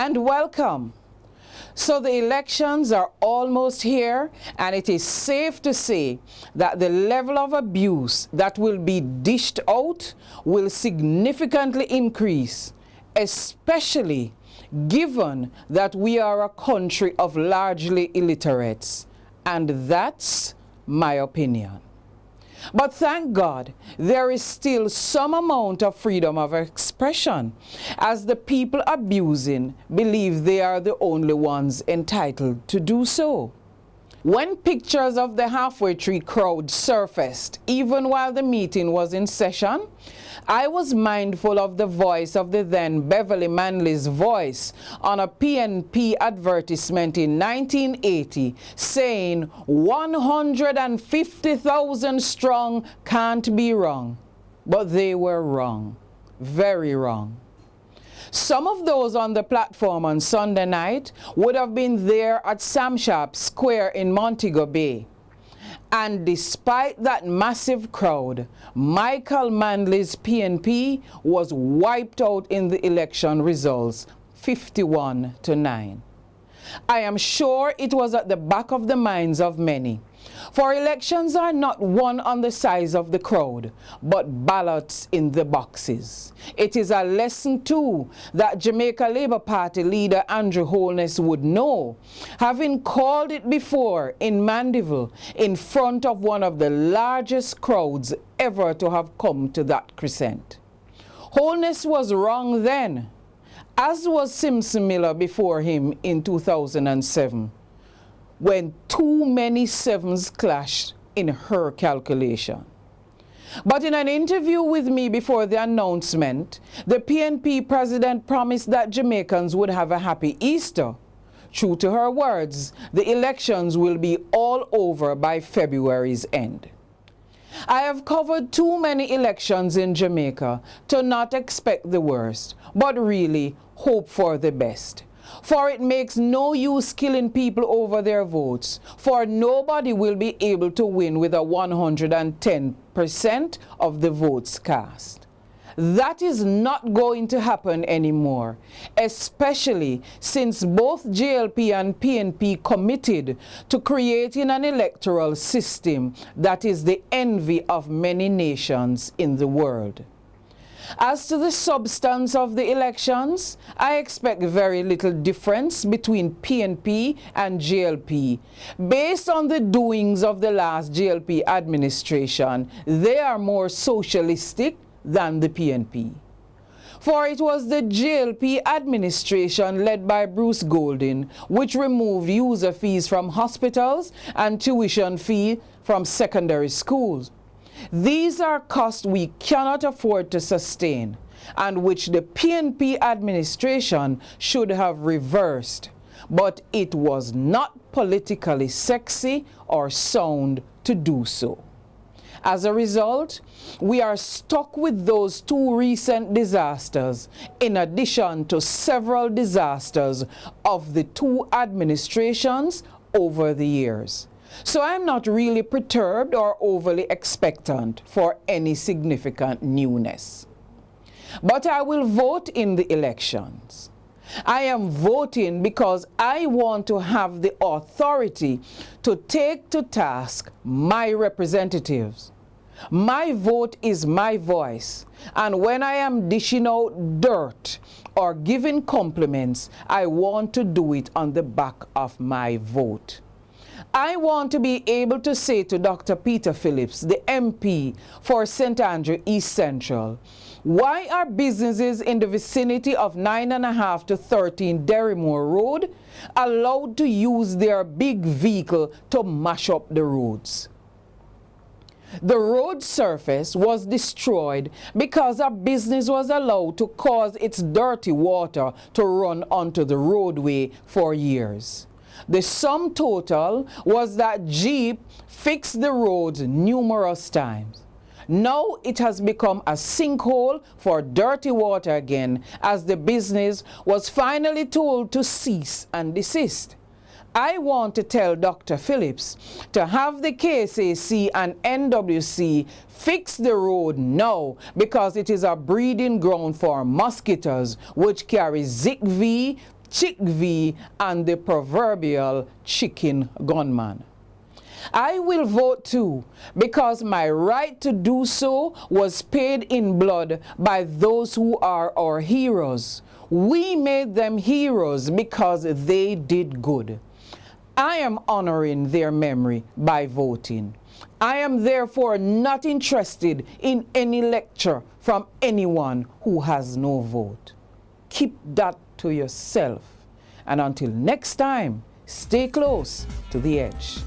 and welcome. So the elections are almost here, and it is safe to say that the level of abuse that will be dished out will significantly increase, especially given that we are a country of largely illiterates, and that's my opinion. But thank God, there is still some amount of freedom of expression, as the people abusing believe they are the only ones entitled to do so. When pictures of the halfway tree crowd surfaced, even while the meeting was in session, I was mindful of the voice of the then Beverly Manley's voice on a PNP advertisement in 1980 saying 150,000 strong can't be wrong. But they were wrong, very wrong. Some of those on the platform on Sunday night would have been there at Sam Sharp Square in Montego Bay. And despite that massive crowd, Michael Manley's PNP was wiped out in the election results, 51-9. I am sure it was at the back of the minds of many. For elections are not won on the size of the crowd, but ballots in the boxes. It is a lesson too that Jamaica Labour Party leader Andrew Holness would know, having called it before in Mandeville in front of one of the largest crowds ever to have come to that crescent. Holness was wrong then, as was Simpson Miller before him in 2007. When too many sevens clashed in her calculation. But in an interview with me before the announcement, the PNP president promised that Jamaicans would have a happy Easter. True to her words, the elections will be all over by February's end. I have covered too many elections in Jamaica to not expect the worst, but really hope for the best. For it makes no use killing people over their votes, for nobody will be able to win with a 110% of the votes cast. That is not going to happen anymore, especially since both JLP and PNP committed to creating an electoral system that is the envy of many nations in the world. As to the substance of the elections, I expect very little difference between PNP and JLP. Based on the doings of the last JLP administration, they are more socialistic than the PNP. For it was the JLP administration led by Bruce Golding which removed user fees from hospitals and tuition fee from secondary schools. These are costs we cannot afford to sustain, and which the PNP administration should have reversed, but it was not politically sexy or sound to do so. As a result, we are stuck with those two recent disasters, in addition to several disasters of the two administrations over the years. So I'm not really perturbed or overly expectant for any significant newness. But I will vote in the elections. I am voting because I want to have the authority to take to task my representatives. My vote is my voice, and when I am dishing out dirt or giving compliments, I want to do it on the back of my vote. I want to be able to say to Dr. Peter Phillips, the MP for St. Andrew East Central, why are businesses in the vicinity of 9.5 to 13 Derrymore Road allowed to use their big vehicle to mash up the roads? The road surface was destroyed because a business was allowed to cause its dirty water to run onto the roadway for years. The sum total was that Jeep fixed the roads numerous times. Now it has become a sinkhole for dirty water again, as the business was finally told to cease and desist. I want to tell Dr. Phillips to have the KSAC and NWC fix the road now, because it is a breeding ground for mosquitoes which carry Zika, Chick V, and the proverbial chicken gunman. I will vote too, because my right to do so was paid in blood by those who are our heroes. We made them heroes because they did good. I am honoring their memory by voting. I am therefore not interested in any lecture from anyone who has no vote. Keep that to yourself. And until next time, stay close to the edge.